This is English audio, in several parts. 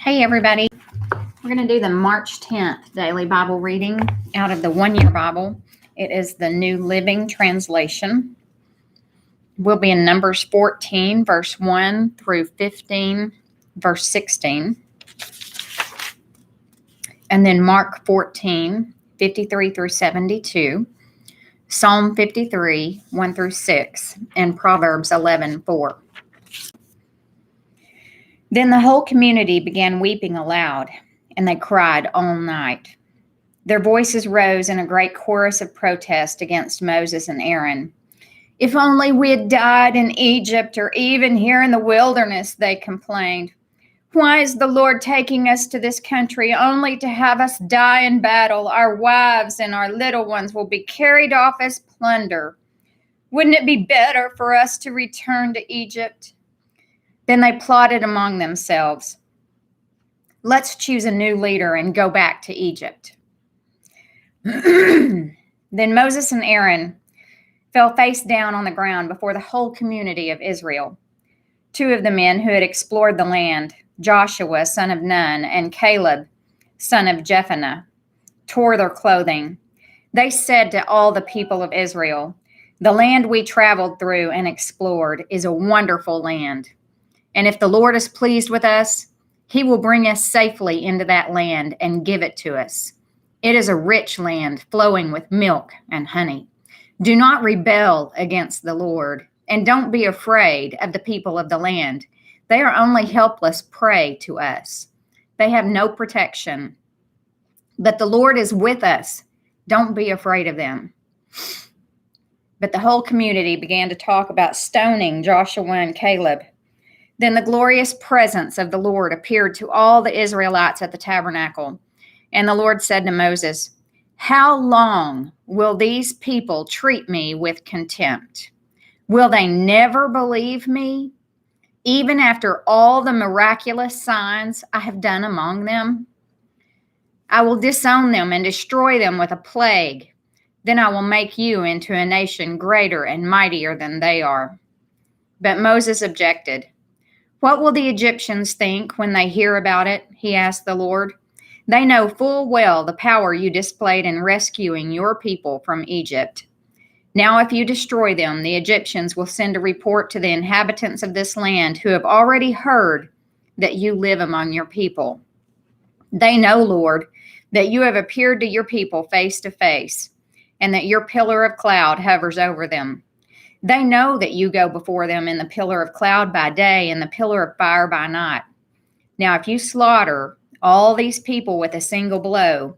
Hey, everybody. We're going to do the March 10th daily Bible reading out of the one-year Bible. It is the New Living Translation. We'll be in Numbers 14, verse 1 through 15, verse 16. And then Mark 14, 53 through 72. Psalm 53, 1 through 6. And Proverbs 11, 4. Then the whole community began weeping aloud, and they cried all night. Their voices rose in a great chorus of protest against Moses and Aaron. If only we had died in Egypt or even here in the wilderness, they complained. Why is the Lord taking us to this country only to have us die in battle? Our wives and our little ones will be carried off as plunder. Wouldn't it be better for us to return to Egypt? Then they plotted among themselves. Let's choose a new leader and go back to Egypt. Then Moses and Aaron fell face down on the ground before the whole community of Israel. Two of the men who had explored the land, Joshua, son of Nun, and Caleb, son of Jephunneh, tore their clothing. They said to all the people of Israel, "The land we traveled through and explored is a wonderful land. And if the Lord is pleased with us, he will bring us safely into that land and give it to us. It is a rich land flowing with milk and honey. Do not rebel against the Lord, and don't be afraid of the people of the land. They are only helpless prey to us. They have no protection. But the Lord is with us. Don't be afraid of them." But the whole community began to talk about stoning Joshua and Caleb. Then the glorious presence of the Lord appeared to all the Israelites at the tabernacle. And the Lord said to Moses, "How long will these people treat me with contempt? Will they never believe me, even after all the miraculous signs I have done among them? I will disown them and destroy them with a plague. Then I will make you into a nation greater and mightier than they are." But Moses objected. "What will the Egyptians think when they hear about it?" he asked the Lord. "They know full well the power you displayed in rescuing your people from Egypt. Now, if you destroy them, the Egyptians will send a report to the inhabitants of this land who have already heard that you live among your people. They know, Lord, that you have appeared to your people face to face, and that your pillar of cloud hovers over them. They know that you go before them in the pillar of cloud by day and the pillar of fire by night. Now, if you slaughter all these people with a single blow,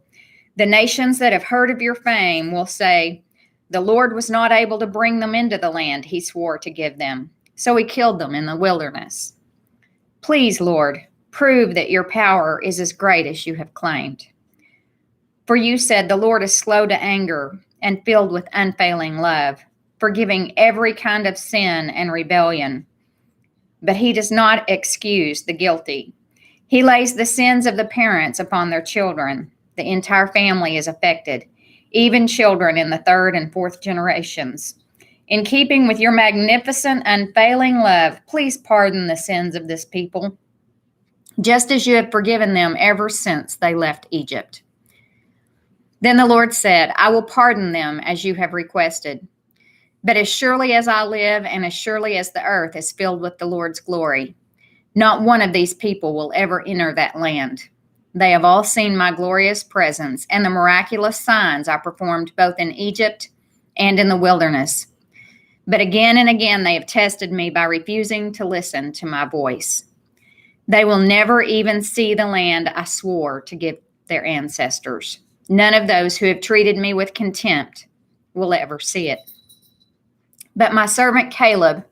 the nations that have heard of your fame will say, 'The Lord was not able to bring them into the land he swore to give them, so he killed them in the wilderness.' Please, Lord, prove that your power is as great as you have claimed. For you said the Lord is slow to anger and filled with unfailing love, forgiving every kind of sin and rebellion. But he does not excuse the guilty. He lays the sins of the parents upon their children. The entire family is affected, even children in the third and fourth generations. In keeping with your magnificent, unfailing love, please pardon the sins of this people, just as you have forgiven them ever since they left Egypt." Then the Lord said, "I will pardon them as you have requested. But as surely as I live and as surely as the earth is filled with the Lord's glory, not one of these people will ever enter that land. They have all seen my glorious presence and the miraculous signs I performed both in Egypt and in the wilderness. But again and again they have tested me by refusing to listen to my voice. They will never even see the land I swore to give their ancestors. None of those who have treated me with contempt will ever see it. But my servant Caleb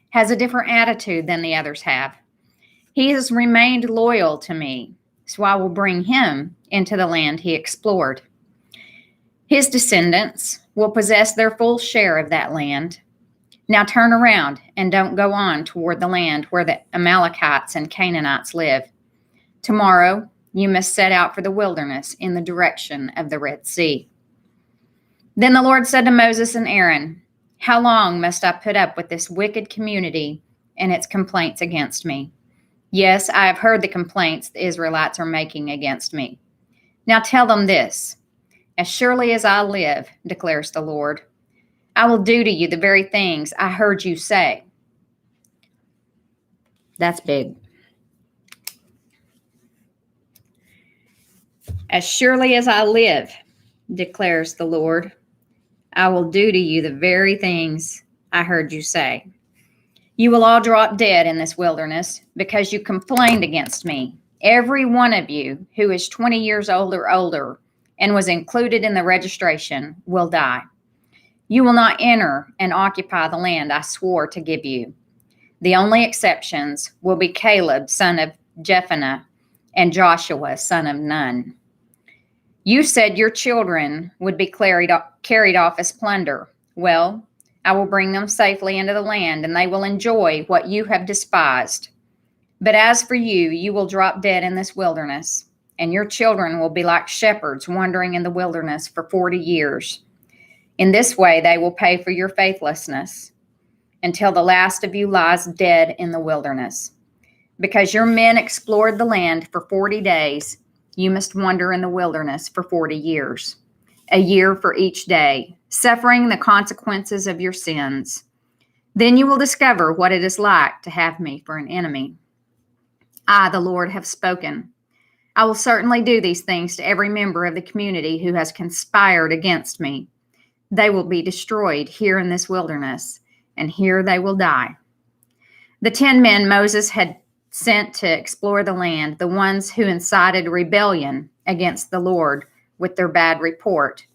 has a different attitude than the others have. He has remained loyal to me, so I will bring him into the land he explored. His descendants will possess their full share of that land. Now turn around and don't go on toward the land where the Amalekites and Canaanites live. Tomorrow you must set out for the wilderness in the direction of the Red Sea." Then the Lord said to Moses and Aaron, "How long must I put up with this wicked community and its complaints against me? Yes, I have heard the complaints the Israelites are making against me. Now tell them this: as surely as I live, declares the Lord, I will do to you the very things I heard you say. That's big. As surely as I live, declares the Lord, I will do to you the very things I heard you say. You will all drop dead in this wilderness because you complained against me. Every one of you who is 20 years old or older and was included in the registration will die. You will not enter and occupy the land I swore to give you. The only exceptions will be Caleb, son of Jephunneh, and Joshua, son of Nun. You said your children would be carried off as plunder. Well, I will bring them safely into the land, and they will enjoy what you have despised. But as for you, you will drop dead in this wilderness, and your children will be like shepherds wandering in the wilderness for 40 years. In this way, they will pay for your faithlessness until the last of you lies dead in the wilderness. Because your men explored the land for 40 days, you must wander in the wilderness for 40 years, a year for each day, suffering the consequences of your sins. Then you will discover what it is like to have me for an enemy. I, the Lord, have spoken. I will certainly do these things to every member of the community who has conspired against me. They will be destroyed here in this wilderness, and here they will die. The 10 men Moses had sent to explore the land, the ones who incited rebellion against the Lord with their bad report,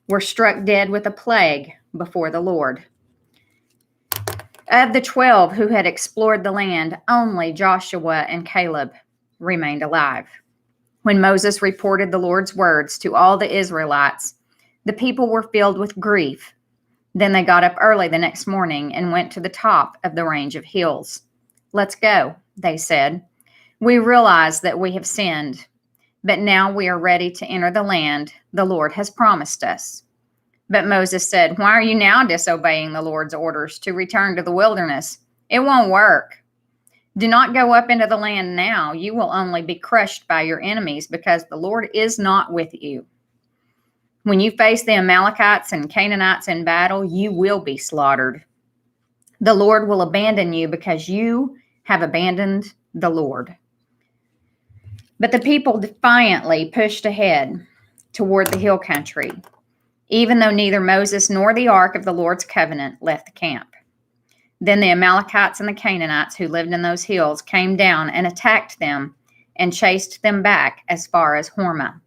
were struck dead with a plague before the Lord. Of the 12 who had explored the land, only Joshua and Caleb remained alive. When Moses reported the Lord's words to all the Israelites, the people were filled with grief. Then they got up early the next morning and went to the top of the range of hills. Let's go, they said. We realize that we have sinned, but now we are ready to enter the land the Lord has promised us. But Moses said, why are you now disobeying the Lord's orders to return to the wilderness? It won't work. Do not go up into the land now. You will only be crushed by your enemies because the Lord is not with you. When you face the Amalekites and Canaanites in battle, you will be slaughtered. The Lord will abandon you because you have abandoned the Lord. But the people defiantly pushed ahead toward the hill country, even though neither Moses nor the ark of the Lord's covenant left the camp. Then the Amalekites and the Canaanites who lived in those hills came down and attacked them and chased them back as far as Hormah.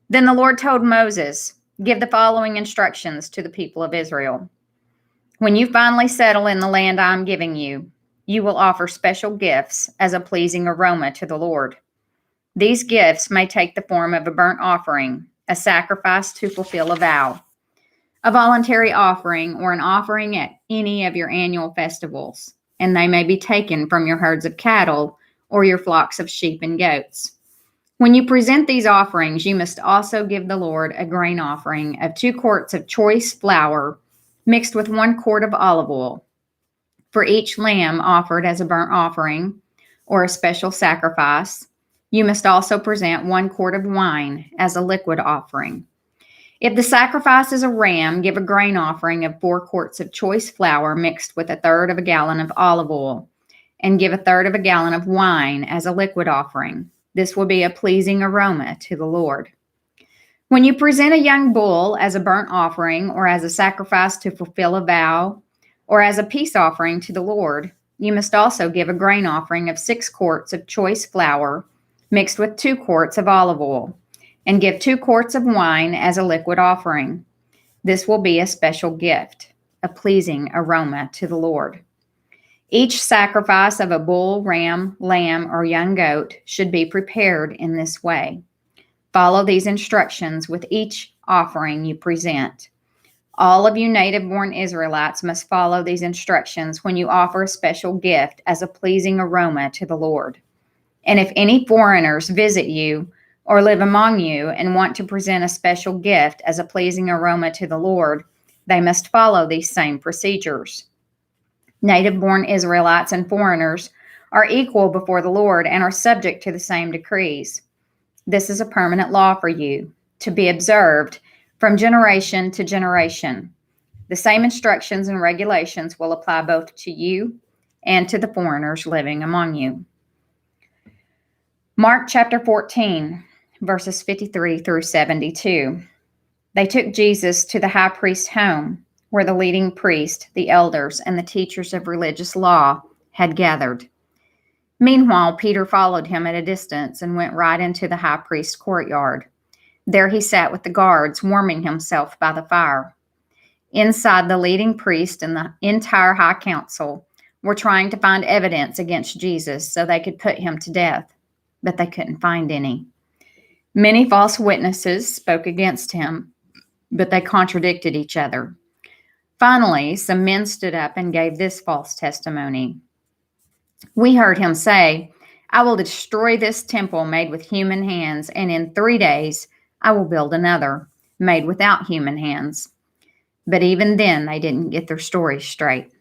Then the Lord told Moses, give the following instructions to the people of Israel. When you finally settle in the land I am giving you, you will offer special gifts as a pleasing aroma to the Lord. These gifts may take the form of a burnt offering, a sacrifice to fulfill a vow, a voluntary offering, or an offering at any of your annual festivals, and they may be taken from your herds of cattle or your flocks of sheep and goats. When you present these offerings, you must also give the Lord a grain offering of 2 quarts of choice flour mixed with 1 quart of olive oil. For each lamb offered as a burnt offering or a special sacrifice, you must also present 1 quart of wine as a liquid offering. If the sacrifice is a ram, give a grain offering of 4 quarts of choice flour mixed with 1/3 of a gallon of olive oil, and give 1/3 of a gallon of wine as a liquid offering. This will be a pleasing aroma to the Lord. When you present a young bull as a burnt offering or as a sacrifice to fulfill a vow or as a peace offering to the Lord, you must also give a grain offering of 6 quarts of choice flour mixed with 2 quarts of olive oil, and give 2 quarts of wine as a liquid offering. This will be a special gift, a pleasing aroma to the Lord. Each sacrifice of a bull, ram, lamb, or young goat should be prepared in this way. Follow these instructions with each offering you present. All of you native-born Israelites must follow these instructions when you offer a special gift as a pleasing aroma to the Lord. And if any foreigners visit you or live among you and want to present a special gift as a pleasing aroma to the Lord, they must follow these same procedures. Native-born Israelites and foreigners are equal before the Lord and are subject to the same decrees. This is a permanent law for you, to be observed from generation to generation. The same instructions and regulations will apply both to you and to the foreigners living among you. Mark chapter 14, verses 53 through 72. They took Jesus to the high priest's home, where the leading priest, the elders, and the teachers of religious law had gathered. Meanwhile, Peter followed him at a distance and went right into the high priest's courtyard. There he sat with the guards, warming himself by the fire. Inside, the leading priest and the entire high council were trying to find evidence against Jesus so they could put him to death, but they couldn't find any. Many false witnesses spoke against him, but they contradicted each other. Finally, some men stood up and gave this false testimony. We heard him say, "I will destroy this temple made with human hands, and in 3 days I will build another, made without human hands." But even then, they didn't get their story straight.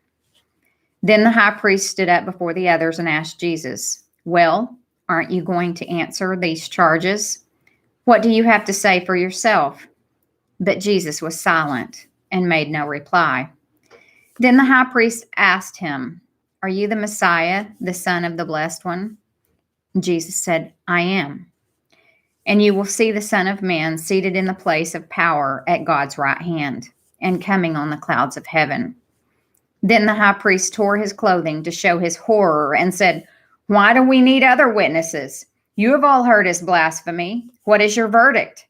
Then the high priest stood up before the others and asked Jesus, "Well, aren't you going to answer these charges? What do you have to say for yourself?" But Jesus was silent and made no reply. Then the high priest asked him, "Are you the Messiah, the Son of the Blessed One?" Jesus said, "I am. And you will see the Son of Man seated in the place of power at God's right hand and coming on the clouds of heaven." Then the high priest tore his clothing to show his horror and said, "Why do we need other witnesses? You have all heard his blasphemy. What is your verdict?"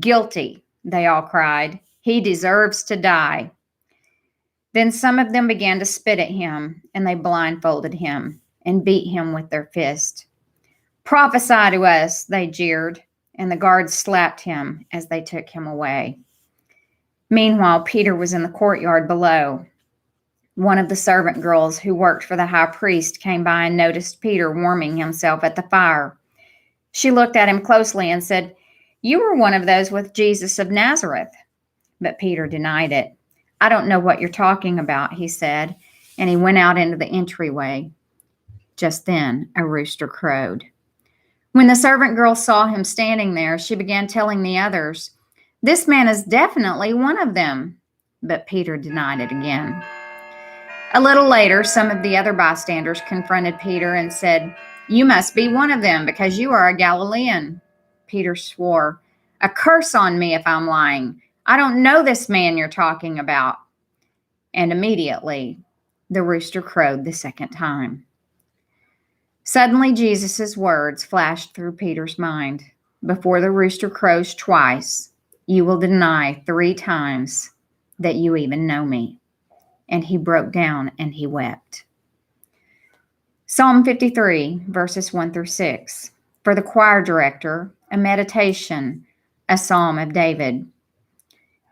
"Guilty," they all cried. "He deserves to die." Then some of them began to spit at him, and they blindfolded him and beat him with their fist. "Prophesy to us," they jeered, and the guards slapped him as they took him away. Meanwhile, Peter was in the courtyard below. One of the servant girls who worked for the high priest came by and noticed Peter warming himself at the fire. She looked at him closely and said, "You were one of those with Jesus of Nazareth." But Peter denied it. "I don't know what you're talking about," he said, and he went out into the entryway. Just then, a rooster crowed. When the servant girl saw him standing there, she began telling the others, "This man is definitely one of them." But Peter denied it again. A little later, some of the other bystanders confronted Peter and said, "You must be one of them because you are a Galilean." Peter swore, "A curse on me if I'm lying. I don't know this man you're talking about." And immediately, the rooster crowed the second time. Suddenly, Jesus' words flashed through Peter's mind. "Before the rooster crows twice, you will deny 3 times that you even know me." And he broke down and he wept. Psalm 53, verses 1 through 6. For the choir director, a meditation, a psalm of David.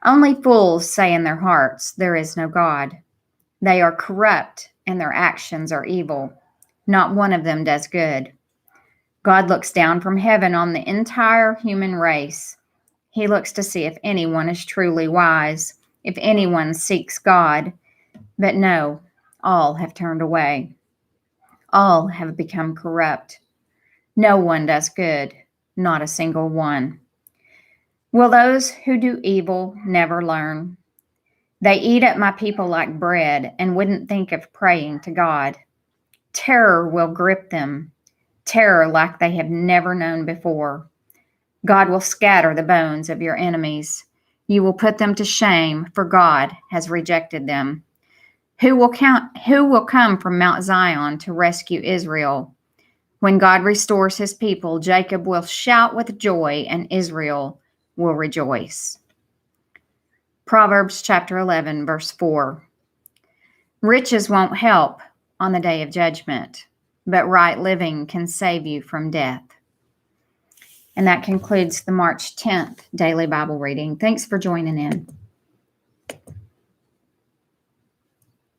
Only fools say in their hearts, "There is no God." They are corrupt and their actions are evil. Not one of them does good. God looks down from heaven on the entire human race. He looks to see if anyone is truly wise, if anyone seeks God. But no, all have turned away. All have become corrupt. No one does good, not a single one. Will those who do evil never learn? They eat up my people like bread and wouldn't think of praying to God. Terror will grip them, terror like they have never known before. God will scatter the bones of your enemies. You will put them to shame, for God has rejected them. Who will come from Mount Zion to rescue Israel? When God restores his people, Jacob will shout with joy and Israel will rejoice. Proverbs chapter 11, verse 4. Riches won't help on the day of judgment, but right living can save you from death. And that concludes the March 10th daily Bible reading. Thanks for joining in.